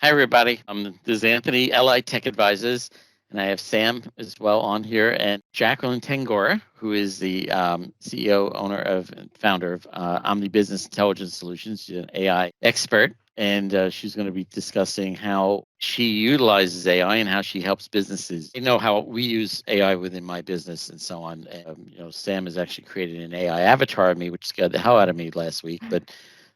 Hi, everybody. This is Anthony, LI Tech Advisors, and I have Sam as well on here, and Jacqueline Tangorra, who is the CEO, owner of, and founder of Omni Business Intelligence Solutions. She's an AI expert, and she's going to be discussing how she utilizes AI and how she helps businesses. You know how we use AI within my business and so on. Sam has actually created an AI avatar of me, which scared the hell out of me last week, but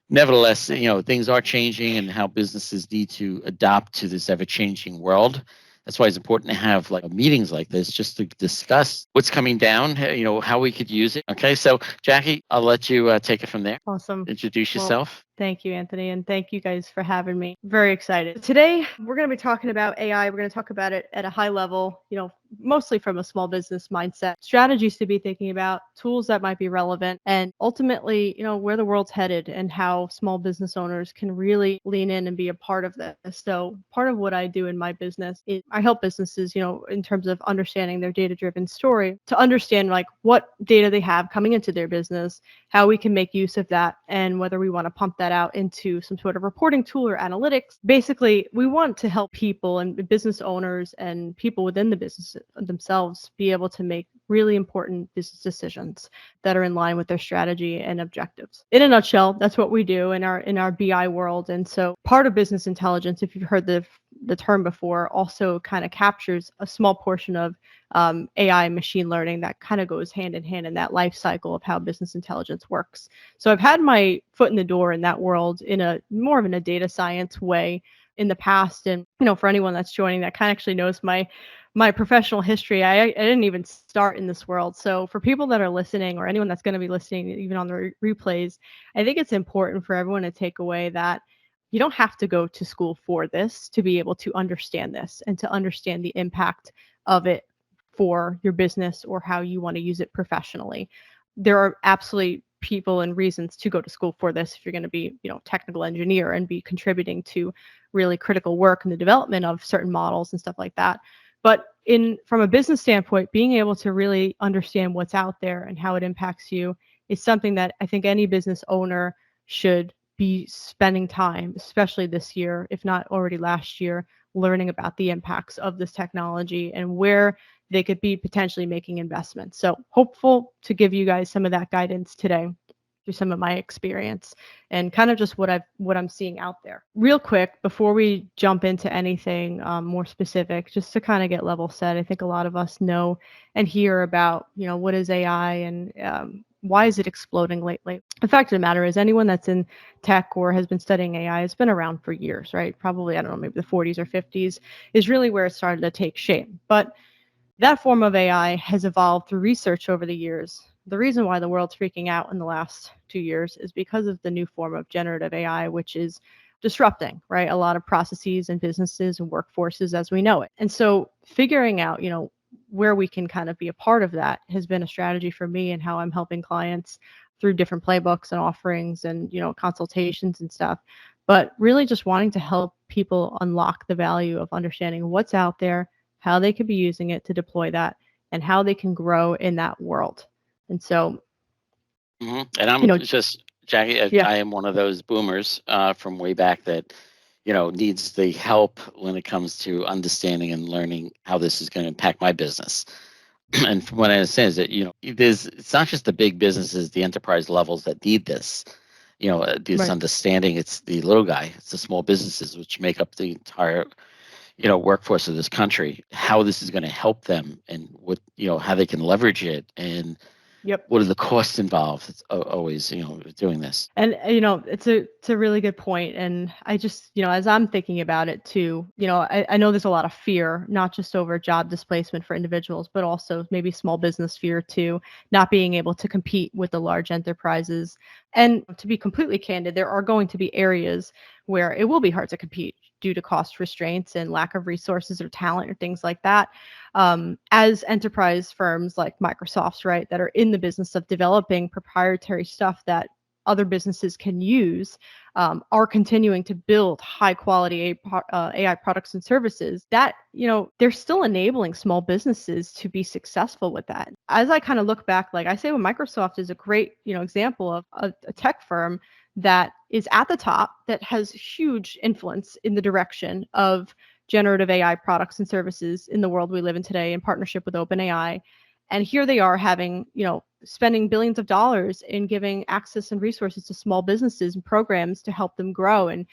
nevertheless, things are changing and how businesses need to adapt to this ever-changing world. That's why it's important to have like meetings like this just to discuss what's coming down, how we could use it. Okay, so Jackie, I'll let you take it from there. Awesome. Introduce Well, yourself. thank you, Anthony, and thank you guys for having me. Very excited. Today, we're going to be talking about AI. We're going to talk about it at a high level, mostly from a small business mindset, strategies to be thinking about, tools that might be relevant, and ultimately, where the world's headed and how small business owners can really lean in and be a part of this. So part of what I do in my business is I help businesses, in terms of understanding their data-driven story, to understand like what data they have coming into their business, how we can make use of that, and whether we want to pump that out into some sort of reporting tool or analytics. Basically, we want to help people and business owners and people within the business themselves be able to make really important business decisions that are in line with their strategy and objectives. In a nutshell, that's what we do in our BI world. And so part of business intelligence, if you've heard the term before, also kind of captures a small portion of AI machine learning that kind of goes hand in hand in that life cycle of how business intelligence works. So I've had my foot in the door in that world in a more of in a data science way in the past. And, for anyone that's joining that kind of actually knows my professional history, I didn't even start in this world. So for people that are listening or anyone that's going to be listening, even on the replays, I think it's important for everyone to take away that you don't have to go to school for this to be able to understand this and to understand the impact of it for your business or how you want to use it professionally. There are absolutely people and reasons to go to school for this if you're going to be, technical engineer and be contributing to really critical work in the development of certain models and stuff like that. But from a business standpoint, being able to really understand what's out there and how it impacts you is something that I think any business owner should be spending time, especially this year, if not already last year, learning about the impacts of this technology and where they could be potentially making investments. So hopeful to give you guys some of that guidance today through some of my experience and kind of just what I'm seeing out there. Real quick, before we jump into anything more specific, just to kind of get level set, I think a lot of us know and hear about, what is AI and why is it exploding lately? The fact of the matter is anyone that's in tech or has been studying AI has been around for years, right? Probably, I don't know, maybe the 40s or 50s is really where it started to take shape. But that form of AI has evolved through research over the years. The reason why the world's freaking out in the last 2 years is because of the new form of generative AI, which is disrupting, right? A lot of processes and businesses and workforces as we know it. And so figuring out, where we can kind of be a part of that has been a strategy for me and how I'm helping clients through different playbooks and offerings and, consultations and stuff. But really just wanting to help people unlock the value of understanding what's out there, how they could be using it to deploy that, and how they can grow in that world. And so, And I'm just, Jackie, yeah, I am one of those boomers from way back that, needs the help when it comes to understanding and learning how this is going to impact my business. And from what I understand is that, it's not just the big businesses, the enterprise levels that need this, this right. understanding. It's the little guy, it's the small businesses, which make up the entire, workforce of this country, how this is going to help them and what, how they can leverage it and Yep. what are the costs involved. It's always, doing this. And it's a really good point. And I just, as I'm thinking about it too, I know there's a lot of fear, not just over job displacement for individuals, but also maybe small business fear too, not being able to compete with the large enterprises. And to be completely candid, there are going to be areas where it will be hard to compete due to cost restraints and lack of resources or talent or things like that. As enterprise firms like Microsoft's, right, that are in the business of developing proprietary stuff that other businesses can use, are continuing to build high quality AI products and services that, they're still enabling small businesses to be successful with that. As I kind of look back, like I say, well, Microsoft is a great, example of a tech firm that is at the top that has huge influence in the direction of generative AI products and services in the world we live in today in partnership with OpenAI. And here they are having, spending billions of dollars in giving access and resources to small businesses and programs to help them grow and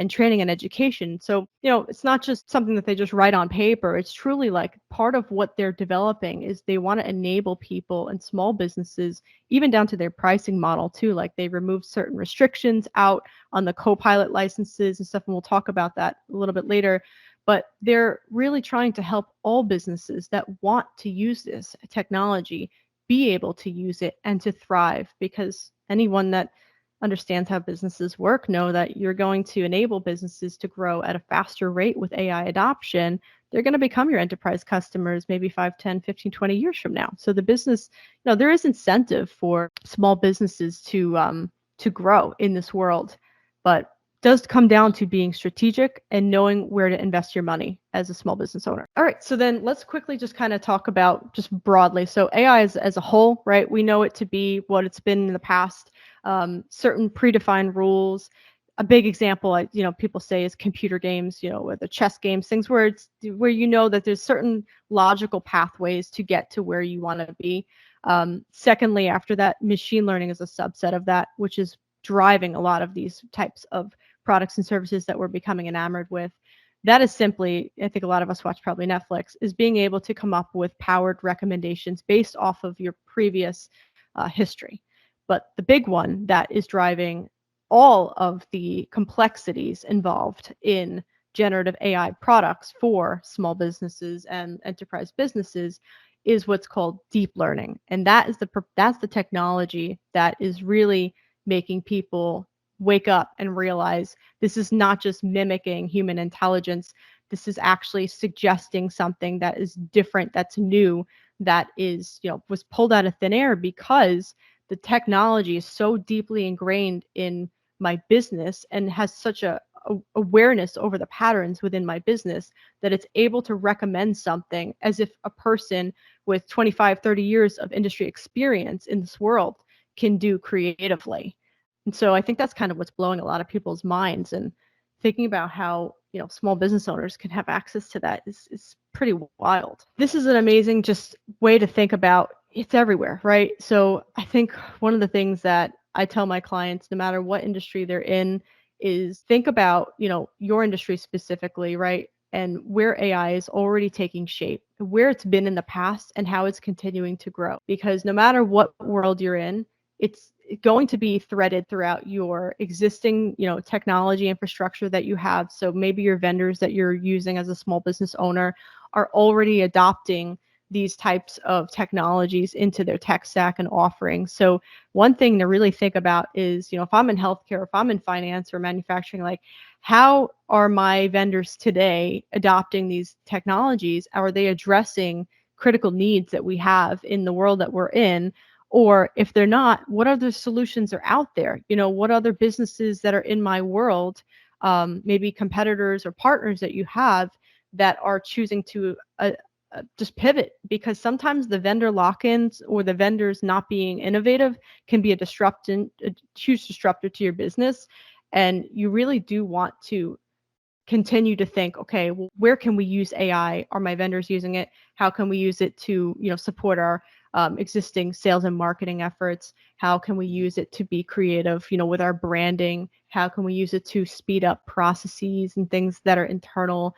training and education. So, it's not just something that they just write on paper. It's truly like part of what they're developing is they want to enable people and small businesses, even down to their pricing model too. Like they remove certain restrictions out on the co-pilot licenses and stuff. And we'll talk about that a little bit later. But they're really trying to help all businesses that want to use this technology be able to use it and to thrive, because anyone that understands how businesses work know that you're going to enable businesses to grow at a faster rate with AI adoption. They're going to become your enterprise customers maybe 5, 10, 15, 20 years from now. So the business, there is incentive for small businesses to grow in this world, but does come down to being strategic and knowing where to invest your money as a small business owner. All right, so then let's quickly just kind of talk about just broadly. So AI as a whole, right? We know it to be what it's been in the past, certain predefined rules. A big example, people say is computer games, or the chess games, things where that there's certain logical pathways to get to where you want to be. Secondly, after that, machine learning is a subset of that, which is driving a lot of these types of products and services that we're becoming enamored with. That is simply, I think a lot of us watch probably Netflix, is being able to come up with powered recommendations based off of your previous history. But the big one that is driving all of the complexities involved in generative AI products for small businesses and enterprise businesses is what's called deep learning. And that's the technology that is really making people wake up and realize this is not just mimicking human intelligence. This is actually suggesting something that is different, that's new, that is, was pulled out of thin air because the technology is so deeply ingrained in my business and has such a awareness over the patterns within my business that it's able to recommend something as if a person with 25, 30 years of industry experience in this world can do creatively. And so I think that's kind of what's blowing a lot of people's minds, and thinking about how, small business owners can have access to that is pretty wild. This is an amazing just way to think about it's everywhere, right? So I think one of the things that I tell my clients, no matter what industry they're in, is think about, your industry specifically, right? And where AI is already taking shape, where it's been in the past and how it's continuing to grow. Because no matter what world you're in, it's going to be threaded throughout your existing, technology infrastructure that you have. So maybe your vendors that you're using as a small business owner are already adopting these types of technologies into their tech stack and offerings. So one thing to really think about is, if I'm in healthcare, if I'm in finance or manufacturing, like how are my vendors today adopting these technologies? Are they addressing critical needs that we have in the world that we're in? Or if they're not, what other solutions are out there? What other businesses that are in my world, maybe competitors or partners that you have that are choosing to just pivot, because sometimes the vendor lock-ins or the vendors not being innovative can be a huge disruptor to your business. And you really do want to continue to think, okay, well, where can we use AI? Are my vendors using it? How can we use it to, support our existing sales and marketing efforts? How can we use it to be creative, with our branding? How can we use it to speed up processes and things that are internal?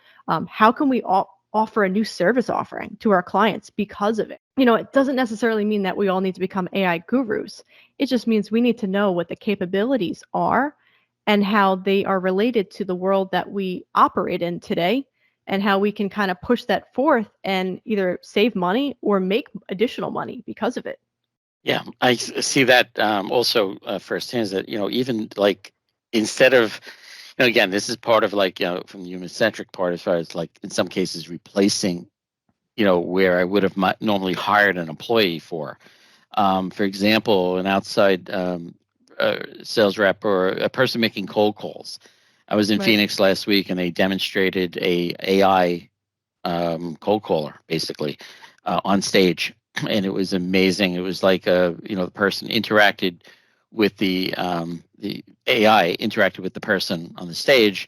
How can we offer a new service offering to our clients because of it? It doesn't necessarily mean that we all need to become AI gurus. It just means we need to know what the capabilities are and how they are related to the world that we operate in today, and how we can kind of push that forth and either save money or make additional money because of it. Yeah, I see that also firsthand. Is that even like instead of again, this is part of like from the human-centric part, as far as like in some cases replacing where I would have normally hired an employee for. For example, an outside sales rep or a person making cold calls. I was in Right. Phoenix last week, and they demonstrated a AI cold caller basically on stage, and it was amazing. It was like the person interacted with the the AI interacted with the person on the stage,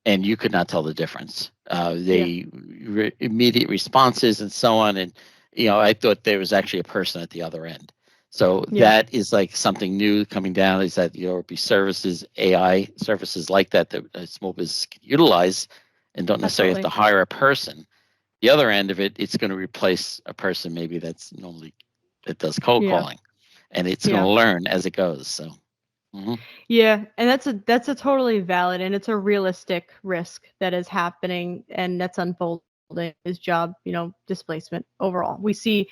and you could not tell the difference. Immediate responses and so on, and I thought there was actually a person at the other end. So that is like something new coming down. Is that there will be services, AI services like that a small business can utilize, and don't necessarily have to hire a person. The other end of it, it's going to replace a person maybe that does cold calling, and it's going to learn as it goes. So. Mm-hmm. Yeah, and that's a totally valid, and it's a realistic risk that is happening and that's unfolding. Is job, displacement overall. We see,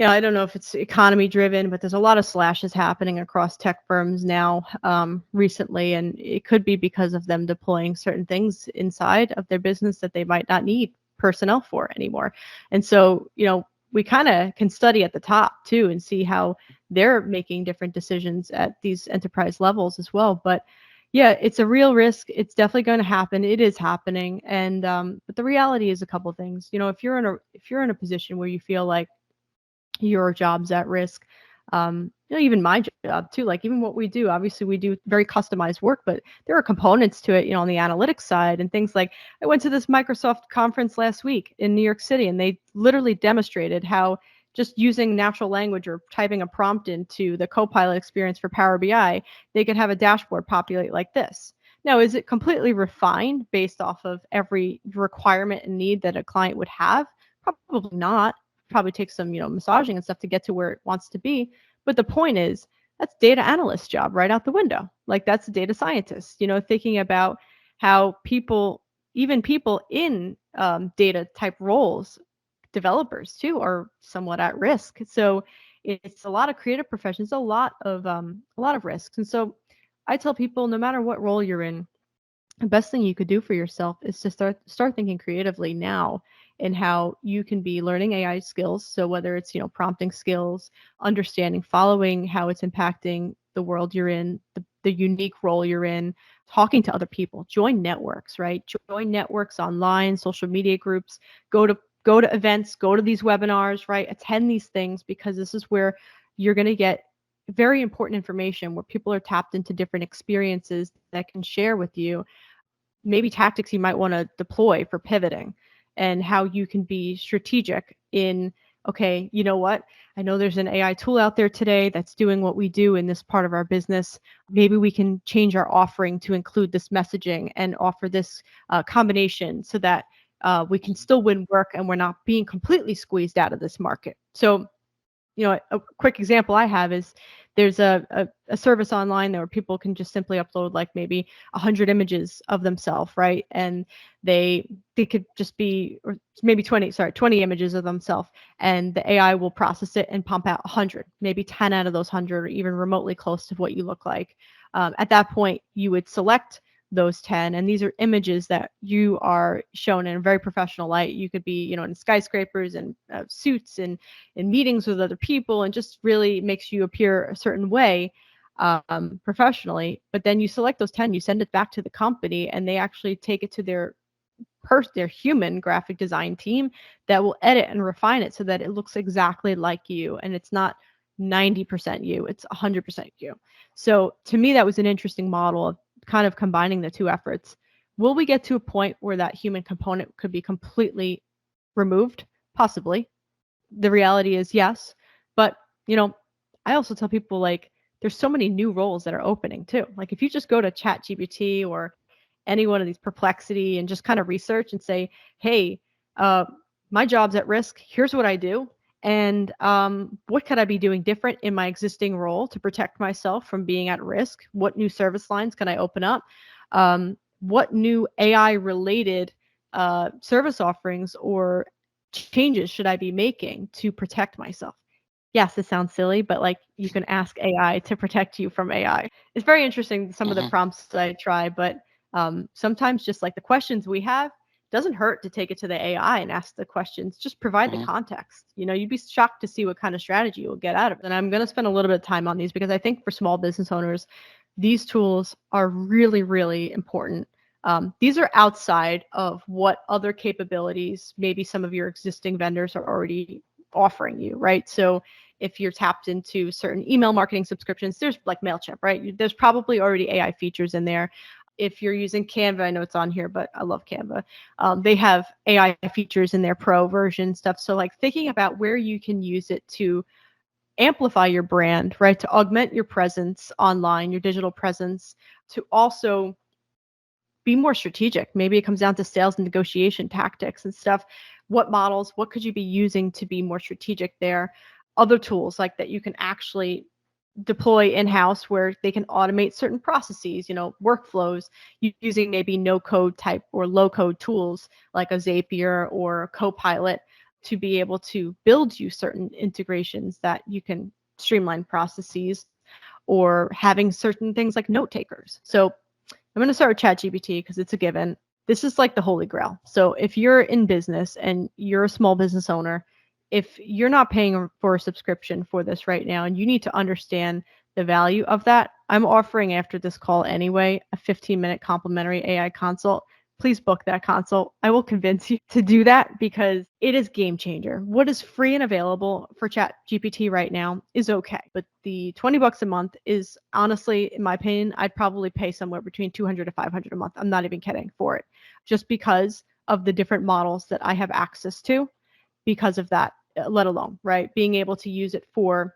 I don't know if it's economy driven, but there's a lot of slashes happening across tech firms now recently, and it could be because of them deploying certain things inside of their business that they might not need personnel for anymore. And so, we kind of can study at the top too and see how they're making different decisions at these enterprise levels as well. But yeah, it's a real risk. It's definitely going to happen. It is happening. And but the reality is a couple of things. If you're in a position where you feel like your job's at risk, even my job too, like even what we do, obviously we do very customized work, but there are components to it, on the analytics side and things like, I went to this Microsoft conference last week in New York City, and they literally demonstrated how just using natural language or typing a prompt into the Copilot experience for Power BI, they could have a dashboard populate like this. Now, is it completely refined based off of every requirement and need that a client would have? Probably not. Probably takes some, massaging and stuff to get to where it wants to be. But the point is, that's data analyst job right out the window. Like that's a data scientist, thinking about how even people in data type roles, developers too, are somewhat at risk. So it's a lot of creative professions, a lot of risks. And so I tell people, no matter what role you're in, the best thing you could do for yourself is to start thinking creatively now in how you can be learning AI skills. So whether it's, prompting skills, understanding, following how it's impacting the world you're in, the unique role you're in, talking to other people, join networks, right? Join networks online, social media groups, go to events, go to these webinars, right? Attend these things, because this is where you're going to get very important information, where people are tapped into different experiences that can share with you maybe tactics you might want to deploy for pivoting, and how you can be strategic in, okay, you know what? I know there's an AI tool out there today that's doing what we do in this part of our business. Maybe we can change our offering to include this messaging and offer this combination so that we can still win work and we're not being completely squeezed out of this market. So, a quick example I have is there's a service online there where people can just simply upload like maybe 100 images of themselves, right? And they could just be, or maybe 20 images of themselves, and the AI will process it and pump out 100. Maybe 10 out of those 100 are even remotely close to what you look like. At that point, you would select those 10, and these are images that you are shown in a very professional light. You could be, in skyscrapers and suits and in meetings with other people, and just really makes you appear a certain way professionally. But then you select those 10, you send it back to the company, and they actually take it to their human graphic design team that will edit and refine it so that it looks exactly like you, and it's not 90% you, it's 100% you. So to me, that was an interesting model of kind of combining the two efforts. Will we get to a point where that human component could be completely removed? Possibly. The reality is yes. But, I also tell people, like, there's so many new roles that are opening too. Like if you just go to ChatGPT or any one of these Perplexity and just kind of research and say, hey, my job's at risk. Here's what I do. And what could I be doing different in my existing role to protect myself from being at risk? What new service lines can I open up? What new AI-related service offerings or changes should I be making to protect myself? Yes, it sounds silly, but like you can ask AI to protect you from AI. It's very interesting, some of the prompts that I try, but sometimes just like the questions we have, doesn't hurt to take it to the AI and ask the questions. Just provide the context. You'd be shocked to see what kind of strategy you'll get out of it. And I'm going to spend a little bit of time on these because I think for small business owners, these tools are really, really important. These are outside of what other capabilities maybe some of your existing vendors are already offering you, right? So if you're tapped into certain email marketing subscriptions, there's like MailChimp, right? There's probably already AI features in there. If you're using Canva, I know it's on here, but I love Canva. They have AI features in their pro version stuff. So like thinking about where you can use it to amplify your brand, right? To augment your presence online, your digital presence, to also be more strategic. Maybe it comes down to sales and negotiation tactics and stuff. What models, what could you be using to be more strategic there? Other tools like that you can actually deploy in-house where they can automate certain processes, workflows using maybe no code type or low code tools like a Zapier or a Copilot to be able to build you certain integrations that you can streamline processes, or having certain things like note takers. So I'm going to start with ChatGPT because it's a given. This is like the holy grail. So if you're in business and you're a small business owner, if you're not paying for a subscription for this right now and you need to understand the value of that, I'm offering after this call anyway a 15-minute complimentary AI consult. Please book that consult. I will convince you to do that because it is game changer. What is free and available for ChatGPT right now is okay, but the $20 a month is honestly, in my opinion, I'd probably pay somewhere between $200 to $500 a month. I'm not even kidding for it, just because of the different models that I have access to because of that, let alone, right? Being able to use it for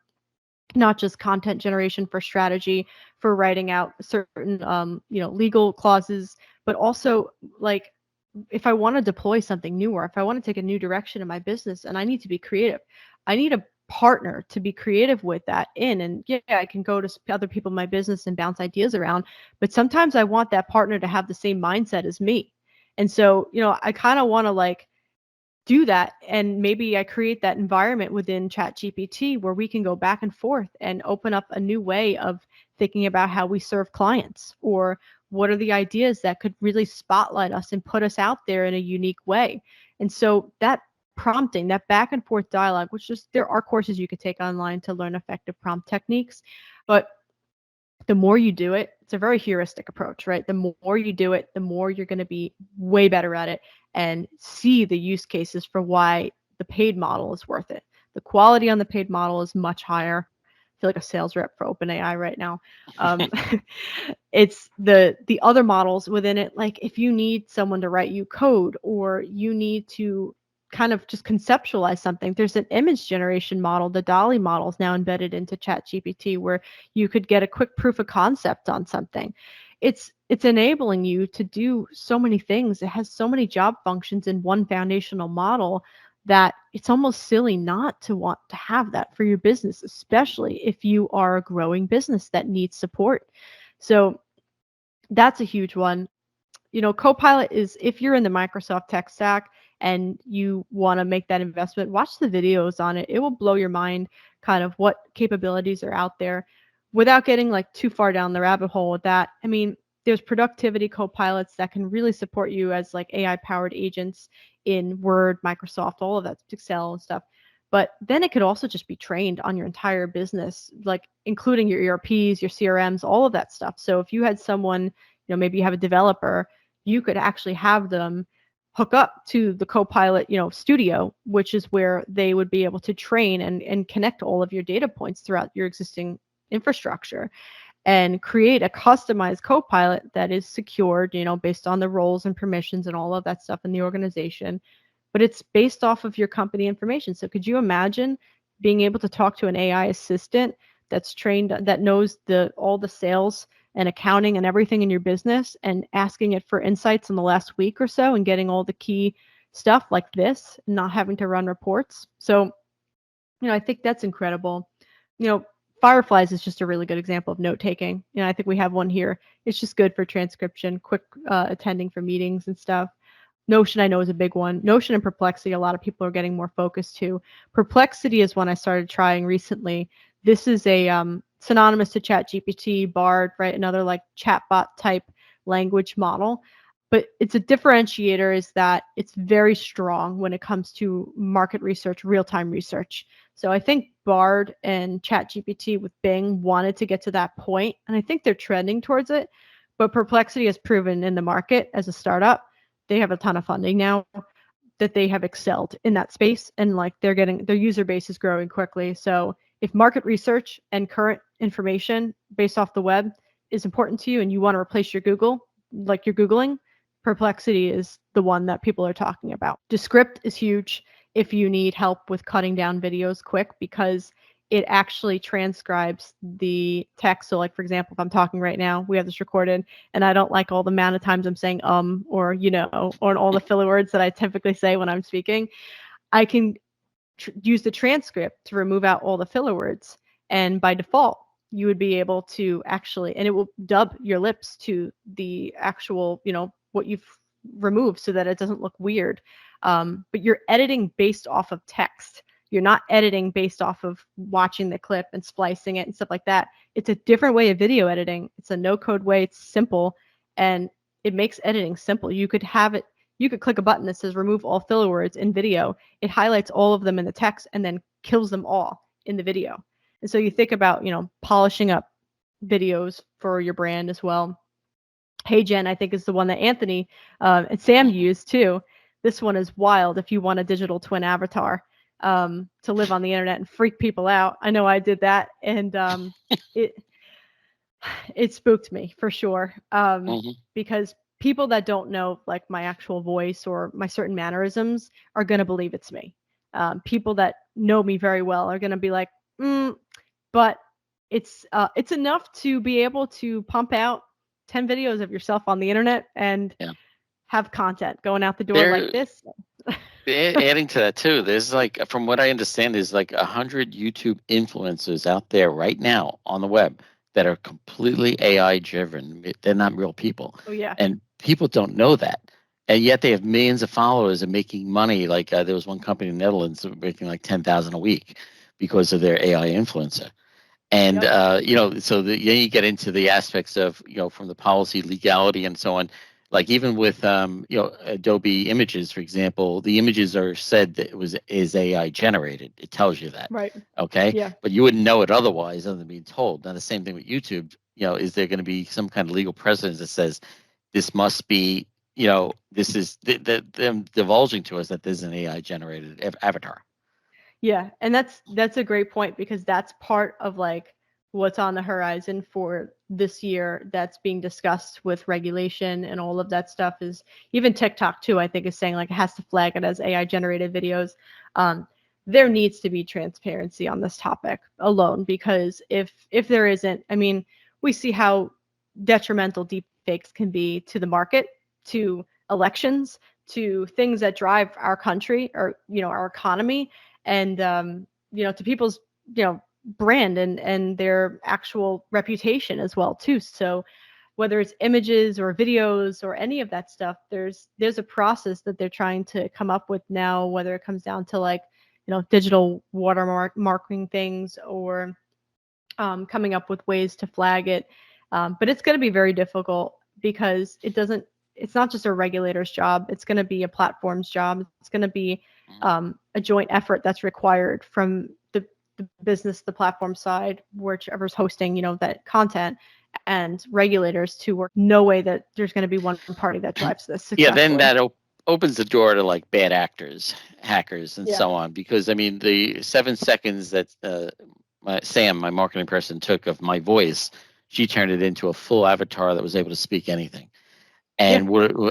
not just content generation, for strategy, for writing out certain legal clauses, but also like if I want to deploy something new, or if I want to take a new direction in my business and I need to be creative, I need a partner to be creative with that in. And yeah, I can go to other people in my business and bounce ideas around, but sometimes I want that partner to have the same mindset as me. And so, I kind of want to like do that, and maybe I create that environment within ChatGPT where we can go back and forth and open up a new way of thinking about how we serve clients, or what are the ideas that could really spotlight us and put us out there in a unique way. And so that prompting, that back and forth dialogue, which is, there are courses you could take online to learn effective prompt techniques, but the more you do it, it's a very heuristic approach, right? The more you do it, the more you're going to be way better at it and see the use cases for why the paid model is worth it. The quality on the paid model is much higher. I feel like a sales rep for OpenAI right now. It's the other models within it. Like if you need someone to write you code, or you need to kind of just conceptualize something, there's an image generation model, the Dolly model is now embedded into ChatGPT, where you could get a quick proof of concept on something. It's enabling you to do so many things. It has so many job functions in one foundational model that it's almost silly not to want to have that for your business, especially if you are a growing business that needs support. So that's a huge one. Copilot is, if you're in the Microsoft tech stack and you want to make that investment, watch the videos on it. It will blow your mind kind of what capabilities are out there without getting like too far down the rabbit hole with that. I mean, there's productivity copilots that can really support you as like AI powered agents in Word, Microsoft, all of that, Excel and stuff. But then it could also just be trained on your entire business, like including your ERPs, your CRMs, all of that stuff. So if you had someone, maybe you have a developer, you could actually have them hook up to the Copilot, studio, which is where they would be able to train and connect all of your data points throughout your existing infrastructure and create a customized Copilot that is secured, based on the roles and permissions and all of that stuff in the organization. But it's based off of your company information. So could you imagine being able to talk to an AI assistant that's trained, that knows all the sales and accounting and everything in your business, and asking it for insights in the last week or so and getting all the key stuff like this, not having to run reports? So, I think that's incredible. Fireflies is just a really good example of note taking. I think we have one here. It's just good for transcription, quick attending for meetings and stuff. Notion, I know, is a big one. Notion and Perplexity, a lot of people are getting more focused to. Perplexity is one I started trying recently. This is a synonymous to ChatGPT, Bard, right? Another like chatbot type language model. But it's a differentiator is that it's very strong when it comes to market research, real-time research. So I think Bard and ChatGPT with Bing wanted to get to that point, and I think they're trending towards it. But Perplexity has proven in the market as a startup, they have a ton of funding now, that they have excelled in that space, and like their user base is growing quickly. So if market research and current information based off the web is important to you and you want to replace your Google, like you're Googling, Perplexity is the one that people are talking about. Descript is huge if you need help with cutting down videos quick, because it actually transcribes the text. So like, for example, if I'm talking right now, we have this recorded and I don't like all the amount of times I'm saying or or all the filler words that I typically say when I'm speaking, I can use the transcript to remove out all the filler words. And by default, you would be able to actually, and it will dub your lips to the actual, what you've removed so that it doesn't look weird. But you're editing based off of text. You're not editing based off of watching the clip and splicing it and stuff like that. It's a different way of video editing. It's a no-code way. It's simple, and it makes editing simple. You could click a button that says remove all filler words in video. It highlights all of them in the text and then kills them all in the video. And so you think about, polishing up videos for your brand as well. Hey Jen, I think is the one that Anthony and Sam used too. This one is wild if you want a digital twin avatar to live on the internet and freak people out. I know I did that, and it spooked me for sure, because people that don't know like my actual voice or my certain mannerisms are going to believe it's me. People that know me very well are going to be like, but it's enough to be able to pump out 10 videos of yourself on the internet and have content going out the door like this. Adding to that too, there's like, from what I understand, there's like 100 YouTube influencers out there right now on the web that are completely AI driven. They're not real people. Oh yeah. And people don't know that. And yet they have millions of followers and making money. Like there was one company in the Netherlands that was making like 10,000 a week because of their AI influencer. And so then you get into the aspects of, from the policy, legality, and so on. Like even with Adobe Images, for example, the images are said that is AI generated. It tells you that. Right. Okay. Yeah. But you wouldn't know it otherwise, other than being told. Now the same thing with YouTube. Is there going to be some kind of legal precedent that says this must be, this is them divulging to us that there's an AI generated avatar? Yeah, and that's a great point, because that's part of like what's on the horizon for this year that's being discussed with regulation and all of that stuff. Is even TikTok too, I think, is saying like it has to flag it as AI generated videos. There needs to be transparency on this topic alone, because if there isn't, I mean, we see how detrimental deep fakes can be to the market, to elections, to things that drive our country or our economy, and to people's brand and their actual reputation as well too. So whether it's images or videos or any of that stuff, there's a process that they're trying to come up with now, whether it comes down to like digital watermarking things, or coming up with ways to flag it. But it's going to be very difficult, because it's not just a regulator's job. It's going to be a platform's job. It's going to be a joint effort that's required from the business, the platform side, whichever's hosting, that content, and regulators to work. No way that there's going to be one party that drives this successfully. Yeah, then that opens the door to like bad actors, hackers, and so on. Because I mean, the 7 seconds that Sam, my marketing person, took of my voice, she turned it into a full avatar that was able to speak anything. And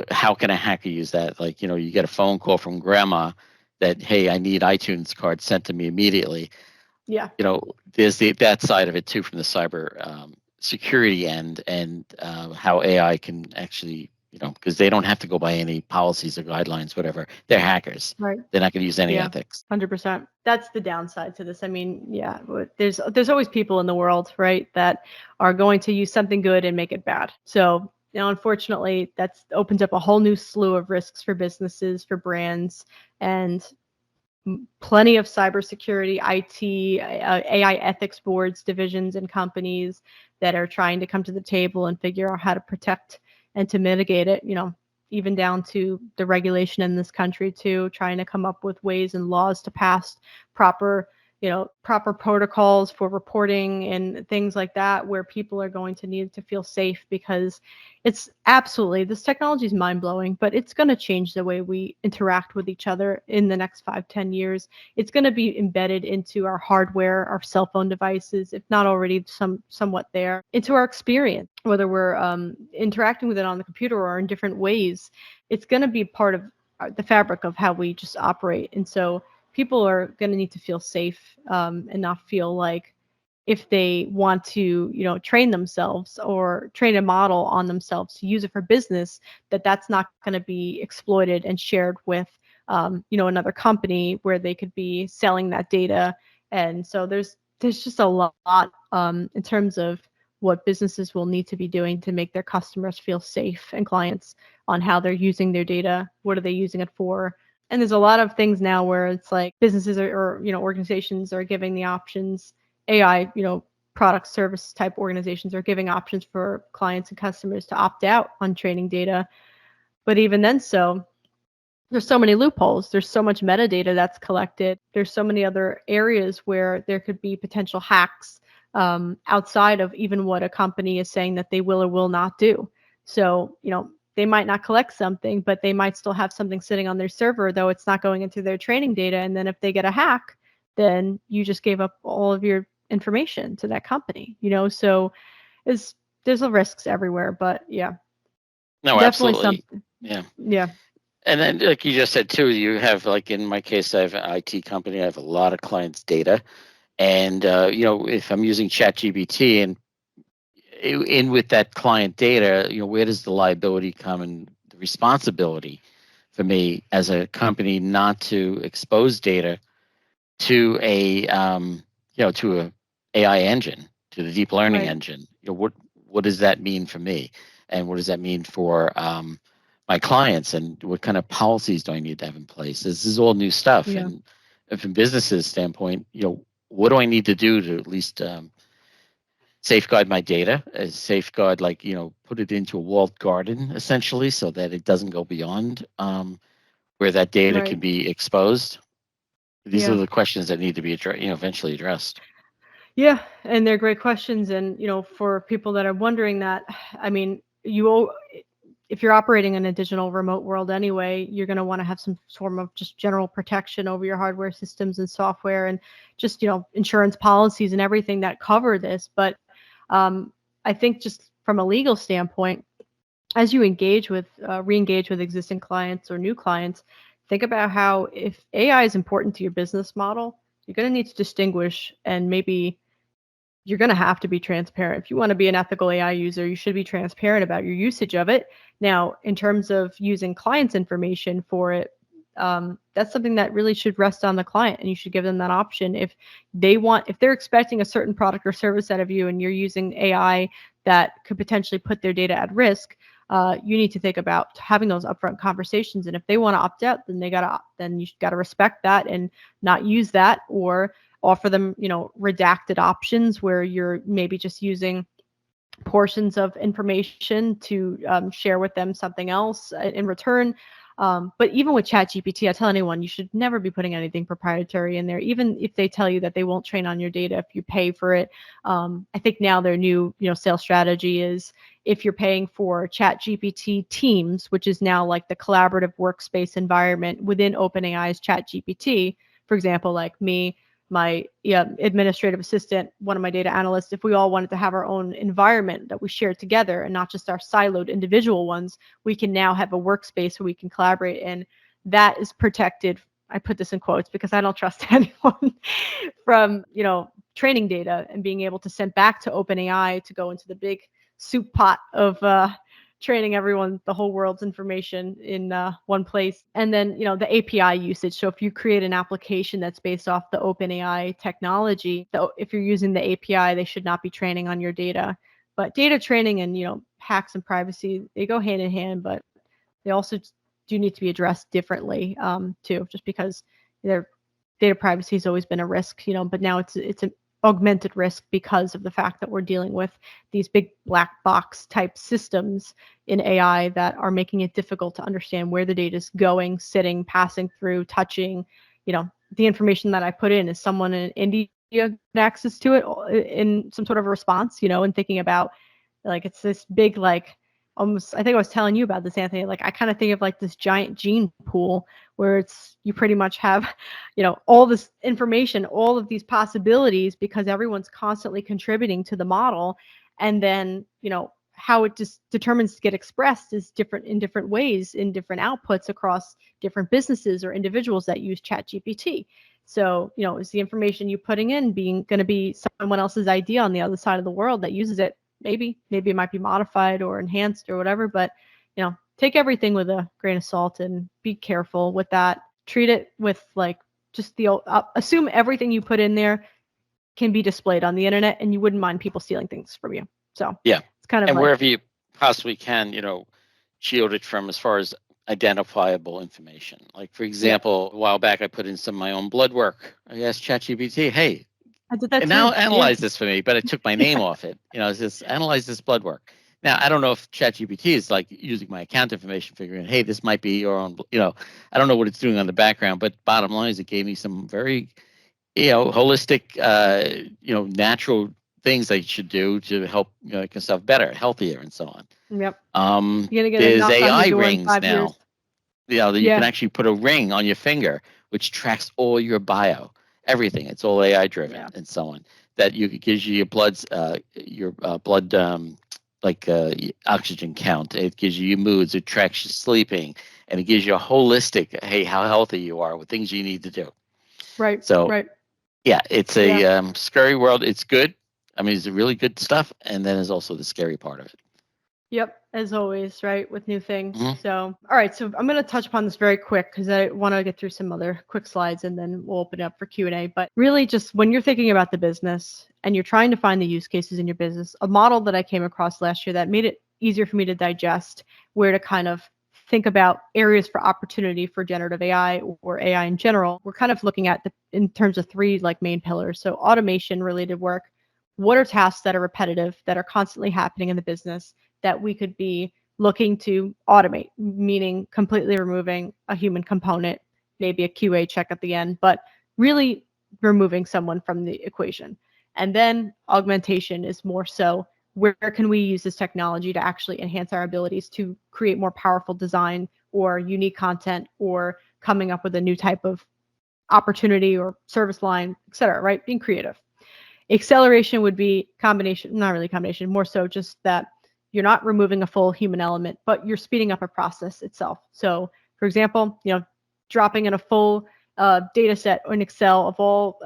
how can a hacker use that? Like, you get a phone call from grandma that, hey, I need iTunes card sent to me immediately. Yeah. There's that side of it too, from the cyber security end, and how AI can actually, because they don't have to go by any policies or guidelines, whatever. They're hackers. Right. They're not going to use any ethics. 100%. That's the downside to this. I mean, there's always people in the world, right, that are going to use something good and make it bad. So, unfortunately, that opens up a whole new slew of risks for businesses, for brands, and plenty of cybersecurity, IT, AI ethics boards, divisions, and companies that are trying to come to the table and figure out how to protect and to mitigate it, even down to the regulation in this country too, trying to come up with ways and laws to pass proper proper protocols for reporting and things like that, where people are going to need to feel safe, because it's absolutely, this technology is mind-blowing, but it's going to change the way we interact with each other in the next 5-10 years. It's going to be embedded into our hardware, our cell phone devices, if not already somewhat there, into our experience, whether we're interacting with it on the computer or in different ways. It's going to be part of the fabric of how we just operate. And so people are going to need to feel safe, and not feel like if they want to, train themselves or train a model on themselves to use it for business, that's not going to be exploited and shared with, another company where they could be selling that data. And so there's just a lot in terms of what businesses will need to be doing to make their customers feel safe, and clients, on how they're using their data. What are they using it for? And there's a lot of things now where it's like businesses or organizations are giving the options. AI, product service type organizations are giving options for clients and customers to opt out on training data. But even then, there's so many loopholes. There's so much metadata that's collected. There's so many other areas where there could be potential hacks, outside of even what a company is saying that they will or will not do. So, they might not collect something, but they might still have something sitting on their server, though it's not going into their training data. And then if they get a hack, then you just gave up all of your information to that company, So there's risks everywhere, but yeah, No, definitely absolutely. something. Yeah. Yeah. And then, like you just said too, you have, like in my case, I have an IT company. I have a lot of clients' data, and if I'm using ChatGPT and in with that client data, where does the liability come and the responsibility for me as a company not to expose data to a AI engine, to the deep learning Right. engine? What does that mean for me, and what does that mean for my clients, and what kind of policies do I need to have in place? This is all new stuff, Yeah. and from businesses standpoint, what do I need to do to at least safeguard my data, safeguard, like, put it into a walled garden essentially, so that it doesn't go beyond where that data can Right. be exposed. These are Yeah. the questions that need to be eventually addressed. Yeah, and they're great questions. And for people that are wondering that, I mean, if you're operating in a digital remote world anyway, you're going to want to have some form of just general protection over your hardware systems and software, and just insurance policies and everything that cover this. But I think just from a legal standpoint, as you re-engage with existing clients or new clients, think about how, if AI is important to your business model, you're going to need to distinguish, and maybe you're going to have to be transparent. If you want to be an ethical AI user, you should be transparent about your usage of it. Now, in terms of using clients' information for it, that's something that really should rest on the client, and you should give them that option. If they're expecting a certain product or service out of you, and you're using AI that could potentially put their data at risk, you need to think about having those upfront conversations. And if they want to opt out, then you got to respect that and not use that, or offer them, redacted options where you're maybe just using portions of information to share with them something else in return. But even with ChatGPT, I tell anyone, you should never be putting anything proprietary in there, even if they tell you that they won't train on your data if you pay for it. I think now their new, sales strategy is, if you're paying for ChatGPT Teams, which is now like the collaborative workspace environment within OpenAI's ChatGPT, for example, like me, my administrative assistant, one of my data analysts, if we all wanted to have our own environment that we share together and not just our siloed individual ones, we can now have a workspace where we can collaborate, and that is protected. I put this in quotes because I don't trust anyone from, training data and being able to send back to OpenAI to go into the big soup pot of training everyone, the whole world's information in one place. And then, the API usage. So if you create an application that's based off the OpenAI technology, if you're using the API, they should not be training on your data. But data training and, hacks and privacy, they go hand in hand, but they also do need to be addressed differently, too, just because their data privacy has always been a risk, but now it's an augmented risk because of the fact that we're dealing with these big black box type systems in AI that are making it difficult to understand where the data is going, sitting, passing through, touching, the information that I put in, is someone in India get access to it in some sort of a response, and thinking about, like, it's this big, like, almost, I think I was telling you about this, Anthony, like, I kind of think of like this giant gene pool where you pretty much have, all this information, all of these possibilities, because everyone's constantly contributing to the model. And then, how it just determines to get expressed is different in different ways, in different outputs across different businesses or individuals that use ChatGPT. So, is the information you putting in going to be someone else's idea on the other side of the world that uses it? Maybe it might be modified or enhanced or whatever, but, take everything with a grain of salt and be careful with that. Treat it with, like, just assume everything you put in there can be displayed on the internet, and you wouldn't mind people stealing things from you. So yeah, it's kind of, and like, wherever you possibly can, shield it from as far as identifiable information. Like, for example, a while back, I put in some of my own blood work. I asked ChatGPT, hey, I did that and too. now Yeah. analyze this for me, but I took my name off it. It's just analyze this blood work. Now, I don't know if ChatGPT is like using my account information, figuring, hey, this might be your own, I don't know what it's doing on the background, but bottom line is it gave me some very, holistic, natural things I should do to help make myself better, healthier, and so on. Yep. You're gonna get a There's knock on the AI door in rings 5 now. years. That you can actually put a ring on your finger, which tracks all your bio, everything. It's all AI driven, and so on. That gives you your blood, oxygen count. It gives you your moods. It tracks your sleeping, and it gives you a holistic, hey, how healthy you are with things you need to do. Right. So, right. yeah, it's a scary world. It's good. I mean, it's really good stuff, and then there's also the scary part of it. Yep, as always, right, with new things. Mhm. So, all right, so I'm going to touch upon this very quick because I want to get through some other quick slides, and then we'll open it up for Q&A. But really, just when you're thinking about the business and you're trying to find the use cases in your business, a model that I came across last year that made it easier for me to digest where to kind of think about areas for opportunity for generative AI or AI in general, we're kind of looking at in terms of 3 like main pillars. So automation related work. What are tasks that are repetitive, that are constantly happening in the business, that we could be looking to automate, meaning completely removing a human component, maybe a QA check at the end, but really removing someone from the equation. And then augmentation is more so, where can we use this technology to actually enhance our abilities to create more powerful design or unique content, or coming up with a new type of opportunity or service line, et cetera, right? Being creative. Acceleration would be combination, not really combination, more so just that you're not removing a full human element, but you're speeding up a process itself. So, for example, dropping in a full data set in Excel of all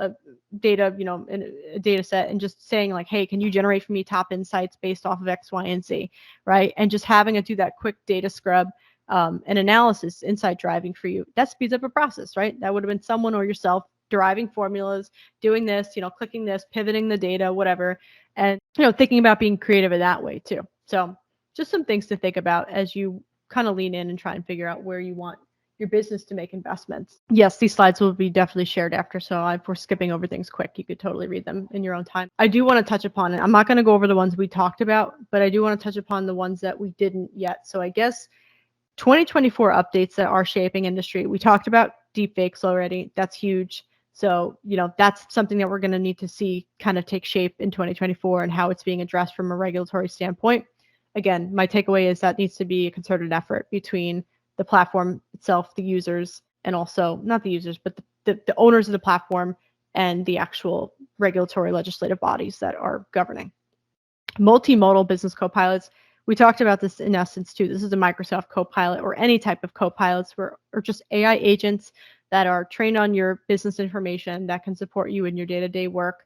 data, in a data set, and just saying like, hey, can you generate for me top insights based off of X, Y, and Z, right? And just having it do that quick data scrub and analysis, insight driving for you. That speeds up a process, right? That would have been someone or yourself deriving formulas, doing this, clicking this, pivoting the data, whatever, and, thinking about being creative in that way too. So just some things to think about as you kind of lean in and try and figure out where you want your business to make investments. Yes, these slides will be definitely shared after, so if we're skipping over things quick, you could totally read them in your own time. I do want to touch upon it. I'm not going to go over the ones we talked about, but I do want to touch upon the ones that we didn't yet. So I guess 2024 updates that are shaping industry. We talked about deepfakes already. That's huge. So, that's something that we're going to need to see kind of take shape in 2024 and how it's being addressed from a regulatory standpoint. Again, my takeaway is that needs to be a concerted effort between the platform itself, the users, and also not the users, but the owners of the platform and the actual regulatory legislative bodies that are governing. Multimodal business copilots. We talked about this in essence too. This is a Microsoft Copilot, or any type of copilots, or just AI agents that are trained on your business information that can support you in your day-to-day work.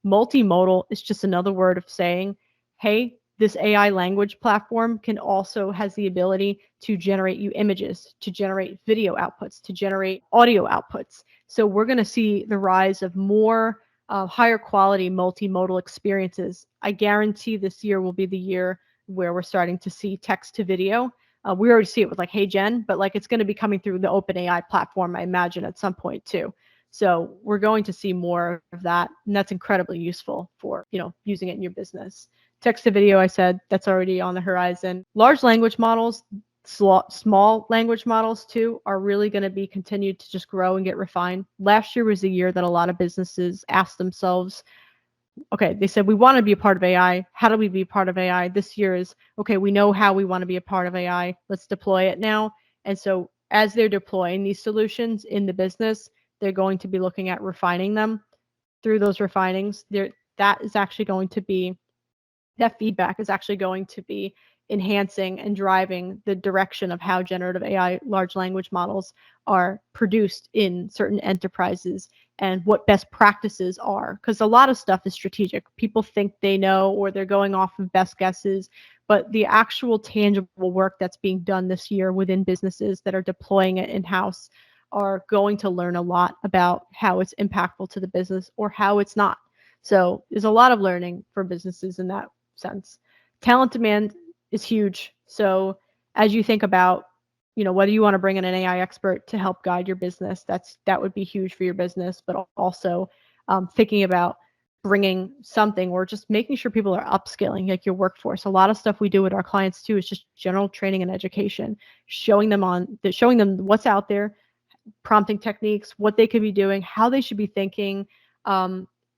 Multimodal is just another word of saying, hey, this AI language platform has the ability to generate you images, to generate video outputs, to generate audio outputs. So we're going to see the rise of more higher quality multimodal experiences. I guarantee this year will be the year where we're starting to see text to video. We already see it with like Hey Jen, but like it's going to be coming through the OpenAI platform, I imagine, at some point too. So we're going to see more of that, and that's incredibly useful for using it in your business. Text to video, I said, that's already on the horizon. Large language models, Small language models too are really going to be continued to just grow and get refined. Last year was the year that a lot of businesses asked themselves, okay, they said, we want to be a part of AI. How do we be a part of AI? This year is, okay, we know how we want to be a part of AI. Let's deploy it now. And so as they're deploying these solutions in the business, they're going to be looking at refining them. Through those refinings, that is actually going to be, that feedback is actually going to be enhancing and driving the direction of how generative AI large language models are produced in certain enterprises and what best practices are. Because a lot of stuff is strategic. People think they know or they're going off of best guesses, but the actual tangible work that's being done this year within businesses that are deploying it in-house are going to learn a lot about how it's impactful to the business or how it's not. So there's a lot of learning for businesses in that sense. Talent demand is huge. So as you think about, whether you want to bring in an AI expert to help guide your business, that would be huge for your business, but also thinking about bringing something or just making sure people are upskilling, like your workforce. A lot of stuff we do with our clients too is just general training and education, showing them what's out there, prompting techniques, what they could be doing, how they should be thinking,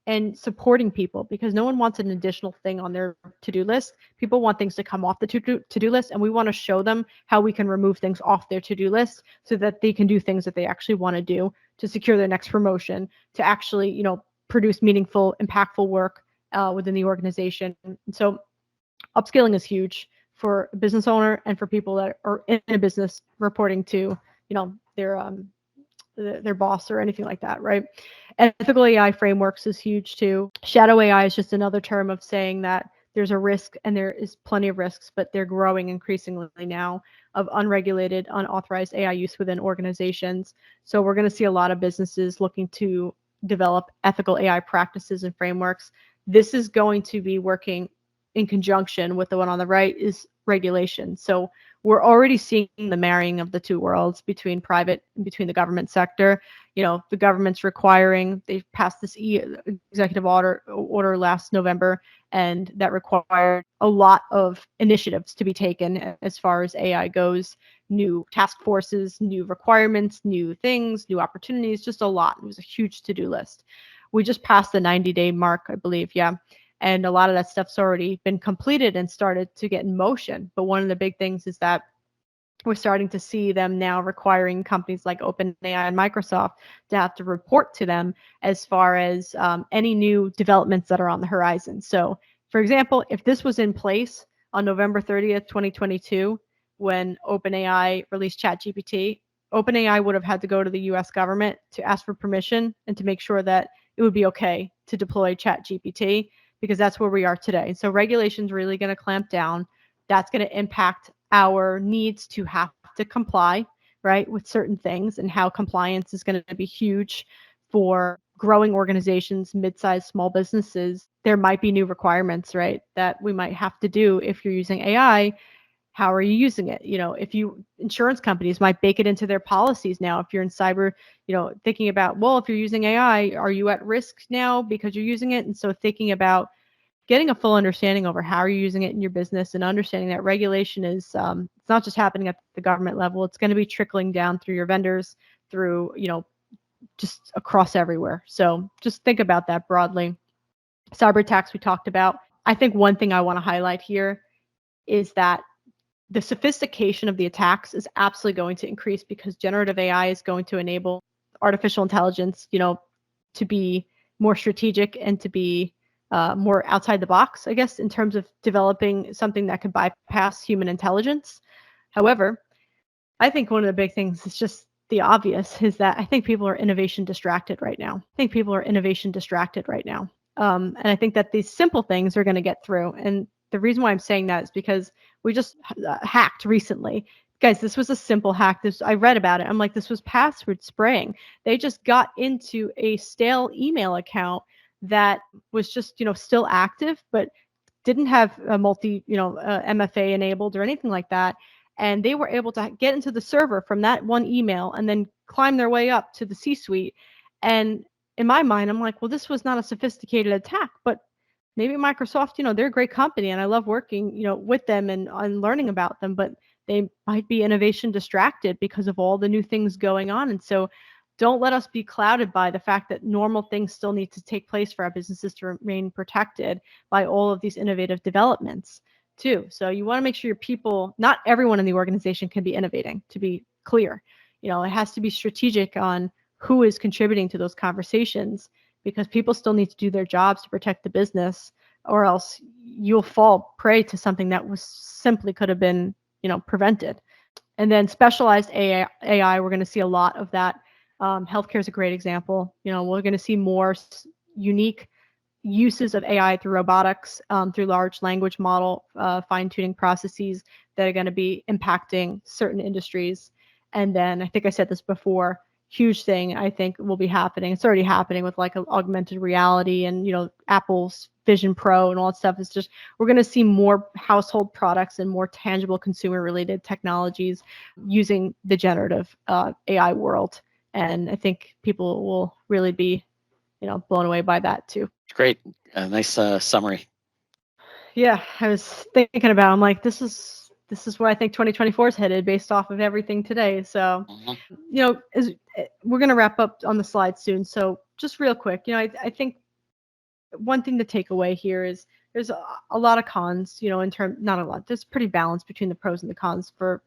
and supporting people, because no one wants an additional thing on their to-do list. People want things to come off the to-do list, and we want to show them how we can remove things off their to-do list so that they can do things that they actually want to do to secure their next promotion, to actually, produce meaningful, impactful work within the organization. And so upskilling is huge for a business owner and for people that are in a business reporting to, their boss or anything like that, right? Ethical AI frameworks is huge too. Shadow AI is just another term of saying that there's a risk, and there is plenty of risks, but they're growing increasingly now, of unregulated, unauthorized AI use within organizations. So we're going to see a lot of businesses looking to develop ethical AI practices and frameworks. This is going to be working in conjunction with the one on the right is regulation. So we're already seeing the marrying of the two worlds between private and between the government sector. The government's requiring, they passed this executive order last November, and that required a lot of initiatives to be taken as far as AI goes. New task forces, new requirements, new things, new opportunities, just a lot. It was a huge to-do list. We just passed the 90-day mark, I believe. Yeah. And a lot of that stuff's already been completed and started to get in motion. But one of the big things is that we're starting to see them now requiring companies like OpenAI and Microsoft to have to report to them as far as any new developments that are on the horizon. So, for example, if this was in place on November 30th, 2022, when OpenAI released ChatGPT, OpenAI would have had to go to the US government to ask for permission and to make sure that it would be okay to deploy ChatGPT, because that's where we are today. So regulation's really going to clamp down. That's going to impact our needs to have to comply, right, with certain things, and how compliance is going to be huge for growing organizations, mid-sized small businesses. There might be new requirements, right, that we might have to do if you're using AI. How are you using it? Insurance companies might bake it into their policies now. If you're in cyber, thinking about, well, if you're using AI, are you at risk now because you're using it? And so thinking about getting a full understanding over how you're using it in your business, and understanding that regulation is, it's not just happening at the government level. It's going to be trickling down through your vendors, through, just across everywhere. So just think about that broadly. Cyber attacks we talked about. I think one thing I want to highlight here is that the sophistication of the attacks is absolutely going to increase, because generative AI is going to enable artificial intelligence, to be more strategic and to be more outside the box, I guess, in terms of developing something that could bypass human intelligence. However, I think one of the big things is just the obvious, is that I think people are innovation distracted right now. And I think that these simple things are going to get through. And the reason why I'm saying that is because we just hacked recently. Guys, this was a simple hack. I read about it. I'm like, this was password spraying. They just got into a stale email account that was just, still active, but didn't have a MFA enabled or anything like that. And they were able to get into the server from that one email and then climb their way up to the C-suite. And in my mind, I'm like, well, this was not a sophisticated attack, but maybe Microsoft, they're a great company and I love working, with them and learning about them, but They might be innovation distracted because of all the new things going on. And so don't let us be clouded by the fact that normal things still need to take place for our businesses to remain protected by all of these innovative developments too. So you want to make sure your people, not everyone in the organization can be innovating, to be clear. It has to be strategic on who is contributing to those conversations, because people still need to do their jobs to protect the business, or else you'll fall prey to something that was simply could have been, prevented. And then specialized AI, we're going to see a lot of that. Healthcare is a great example. We're going to see more unique uses of AI through robotics, through large language model fine-tuning processes that are going to be impacting certain industries. And then I think I said this before, huge thing I think will be happening. It's already happening with like augmented reality and Apple's Vision Pro and all that stuff. It's just we're going to see more household products and more tangible consumer-related technologies using the generative AI world. And I think people will really be blown away by that too. Great. Nice summary. Yeah, I was thinking about, I'm like, this is where I think 2024 is headed based off of everything today. So, we're going to wrap up on the slide soon. So just real quick, I think one thing to take away here is there's a lot of cons, not a lot, there's pretty balance between the pros and the cons for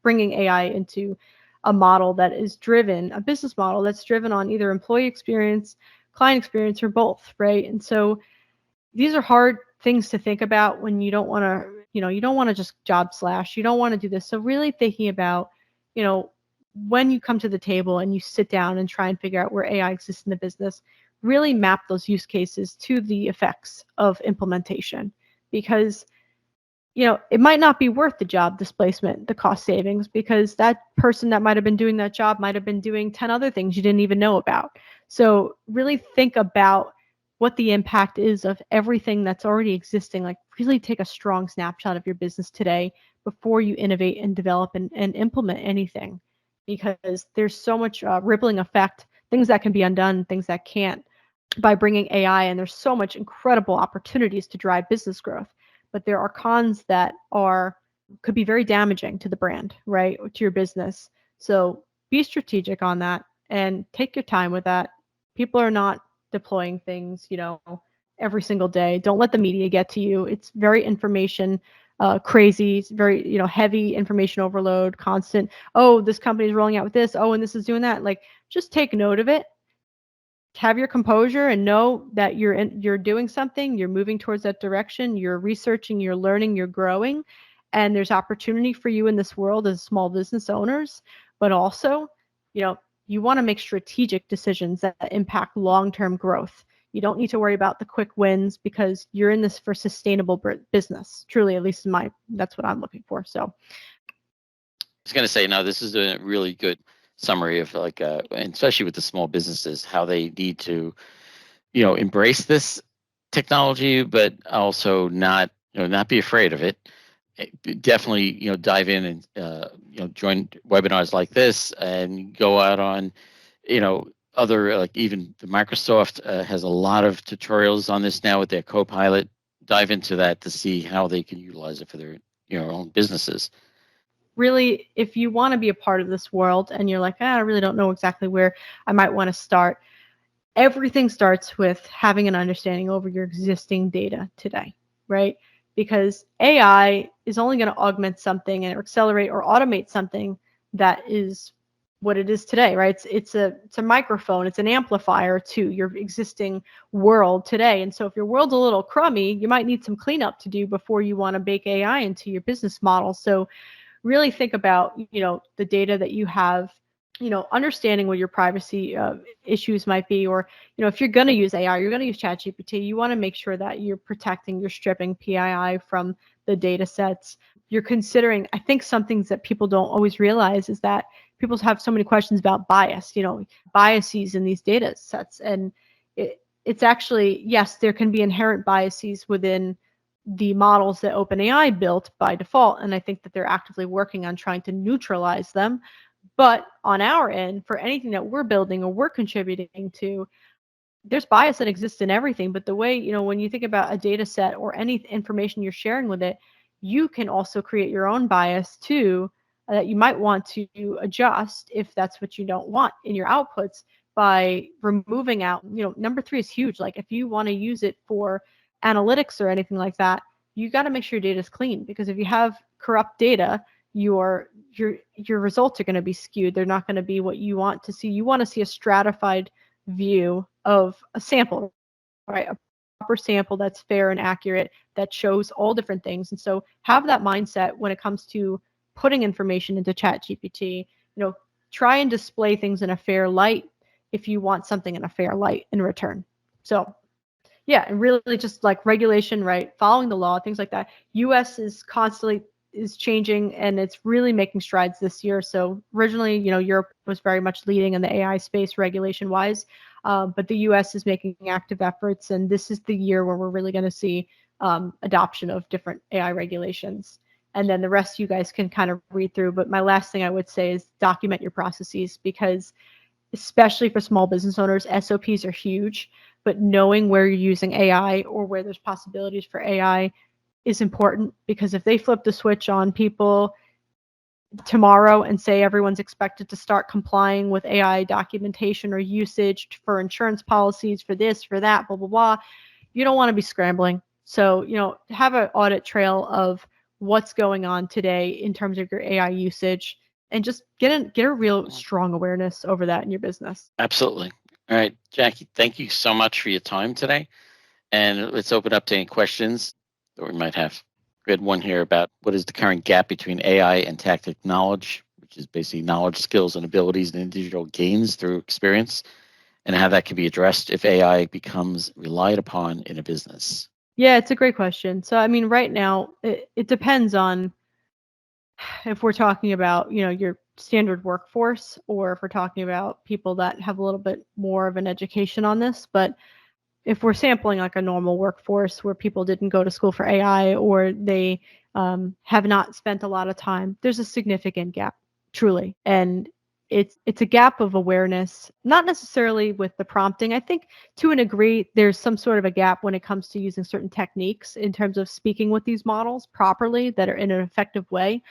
bringing AI into a model that is driven, a business model that's driven on either employee experience, client experience, or both, right? And so these are hard things to think about when you don't want to, you don't want to just job slash, you don't want to do this. So really thinking about, when you come to the table and you sit down and try and figure out where AI exists in the business, really map those use cases to the effects of implementation, because it might not be worth the job displacement, the cost savings, because that person that might have been doing that job might have been doing 10 other things you didn't even know about. So really think about what the impact is of everything that's already existing. Like really take a strong snapshot of your business today before you innovate and develop and implement anything, because there's so much rippling effect, things that can be undone, things that can't, by bringing AI. And there's so much incredible opportunities to drive business growth, but there are cons that could be very damaging to the brand, right, or to your business. So be strategic on that and take your time with that. People are not deploying things, every single day. Don't let the media get to you. It's very information crazy. It's very, heavy information overload, constant. Oh, this company is rolling out with this. Oh, and this is doing that. Like, just take note of it. Have your composure and know that you're doing something. You're moving towards that direction. You're researching. You're learning. You're growing, and there's opportunity for you in this world as small business owners. But also, you want to make strategic decisions that impact long-term growth. You don't need to worry about the quick wins, because you're in this for sustainable business. Truly, at least that's what I'm looking for. So I was going to say, no, this is a really good summary of and especially with the small businesses, how they need to, embrace this technology, but also not be afraid of it. Definitely, dive in and, join webinars like this and go out on, other, like even the Microsoft has a lot of tutorials on this now with their Copilot. Dive into that to see how they can utilize it for their, own businesses. Really, if you want to be a part of this world and you're like, I really don't know exactly where I might want to start, everything starts with having an understanding over your existing data today, right? Because AI is only going to augment something and accelerate or automate something that is what it is today, right? It's a microphone, it's an amplifier to your existing world today. And so if your world's a little crummy, you might need some cleanup to do before you want to bake AI into your business model. So really think about, the data that you have, understanding what your privacy issues might be, or, if you're going to use AI, you're going to use ChatGPT, you want to make sure that you're protecting, you're stripping PII from the data sets. You're considering, I think some things that people don't always realize is that people have so many questions about bias, biases in these data sets. And it's actually, yes, there can be inherent biases within the models that OpenAI built by default. And I think that they're actively working on trying to neutralize them. But on our end, for anything that we're building or we're contributing to, there's bias that exists in everything. But the way, when you think about a data set or any information you're sharing with it, you can also create your own bias too, that you might want to adjust if that's what you don't want in your outputs by removing out, number 3 is huge. Like if you want to use it for analytics or anything like that, you got to make sure your data is clean, because if you have corrupt data, your results are going to be skewed. They're not going to be what you want to see. You want to see a stratified view of a sample, right? A proper sample that's fair and accurate, that shows all different things. And so have that mindset when it comes to putting information into ChatGPT. Try and display things in a fair light if you want something in a fair light in return. So yeah, and really just like regulation, right? Following the law, things like that. US is constantly changing, and it's really making strides this year. So originally, Europe was very much leading in the AI space regulation wise, but the US is making active efforts, and this is the year where we're really going to see adoption of different AI regulations. And then the rest you guys can kind of read through. But my last thing I would say is document your processes, because especially for small business owners, SOPs are huge, but knowing where you're using AI or where there's possibilities for AI is important, because if they flip the switch on people tomorrow and say everyone's expected to start complying with AI documentation or usage for insurance policies, for this, for that, blah, blah, blah, you don't want to be scrambling. So, have an audit trail of what's going on today in terms of your AI usage, and just get a real strong awareness over that in your business. Absolutely. All right, Jackie, thank you so much for your time today. And let's open up to any questions that we might have. We had one here about what is the current gap between AI and tactic knowledge, which is basically knowledge, skills, and abilities and individual gains through experience, and how that can be addressed if AI becomes relied upon in a business. Yeah, it's a great question. So, I mean, right now, it depends on if we're talking about, your standard workforce, or if we're talking about people that have a little bit more of an education on this. But if we're sampling like a normal workforce where people didn't go to school for AI, or they have not spent a lot of time, there's a significant gap, truly. And it's a gap of awareness, not necessarily with the prompting. I think to a degree, there's some sort of a gap when it comes to using certain techniques in terms of speaking with these models properly that are in an effective way.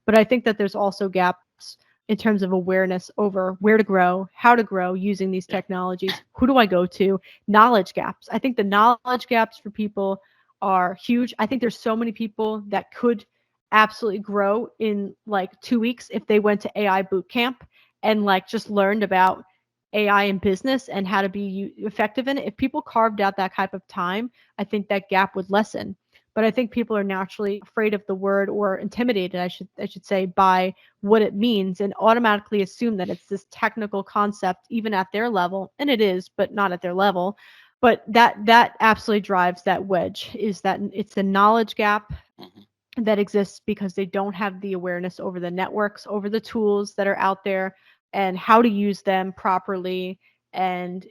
But I think that there's also gaps in terms of awareness over where to grow, how to grow using these technologies, who do I go to, knowledge gaps. I think the knowledge gaps for people are huge. I think there's so many people that could absolutely grow in like 2 weeks if they went to AI boot camp and like just learned about AI in business and how to be effective in it. If people carved out that type of time, I think that gap would lessen. But I think people are naturally afraid of the word, or intimidated, I should say, by what it means, and automatically assume that it's this technical concept even at their level, and it is, but not at their level. But that absolutely drives that wedge, is that it's a knowledge gap that exists because they don't have the awareness over the networks, over the tools that are out there, and how to use them properly. And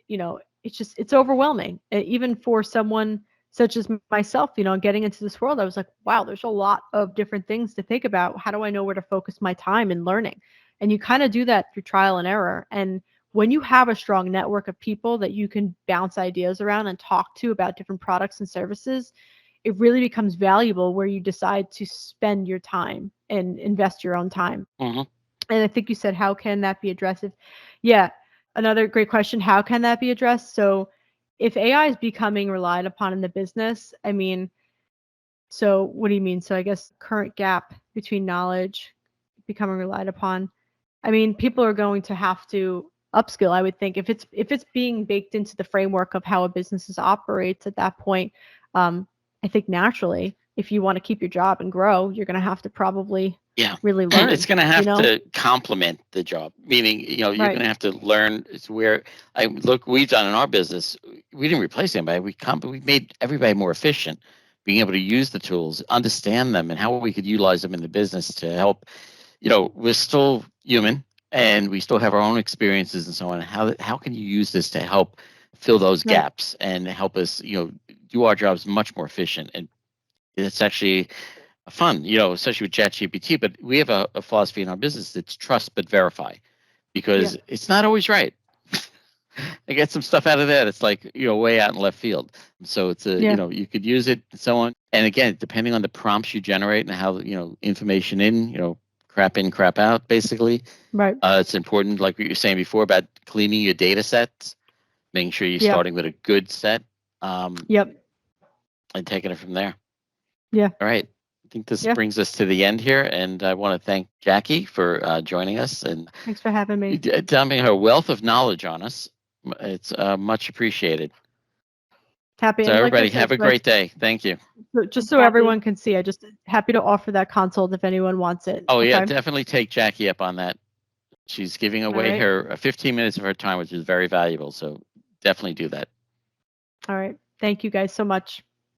it's overwhelming. Even for someone such as myself, getting into this world, I was like, wow, there's a lot of different things to think about. How do I know where to focus my time in learning? And you kind of do that through trial and error. And when you have a strong network of people that you can bounce ideas around and talk to about different products and services, it really becomes valuable where you decide to spend your time and invest your own time. And I think you said, how can that be addressed? Yeah, another great question. How can that be addressed? So if AI is becoming relied upon in the business, I mean, so what do you mean? So I guess current gap between knowledge becoming relied upon. I mean, people are going to have to upskill, I would think, if it's being baked into the framework of how a business operates at that point. I think naturally, if you want to keep your job and grow, you're going to have to probably really learn. It's going to have to complement the job, meaning, you're going to have to learn. It's where we've done in our business, we didn't replace anybody. We made everybody more efficient, being able to use the tools, understand them, and how we could utilize them in the business to help. We're still human, and we still have our own experiences and so on. How can you use this to help fill those gaps and help us, do our jobs much more efficient? And it's actually fun, especially with ChatGPT. But we have a philosophy in our business that's trust but verify, because it's not always right. I get some stuff out of that. It's like, way out in left field. So it's Yeah. you could use it and so on. And again, depending on the prompts you generate and how, information crap in, crap out, basically. Right. It's important, like what you were saying before, about cleaning your data sets, making sure you're Yeah. starting with a good set, Yep. and taking it from there. Yeah. All right. I think this Yeah. brings us to the end here, and I want to thank Jackie for joining us and Thanks for having me. dumping her wealth of knowledge on us. It's much appreciated. Happy, So and like I everybody, said, have a great day. Thank you. just so everyone can see, I just happy to offer that consult if anyone wants it. Oh yeah, Okay. definitely take Jackie up on that. She's giving All away right. her 15 minutes of her time, which is very valuable. So definitely do that. All right. Thank you guys so much.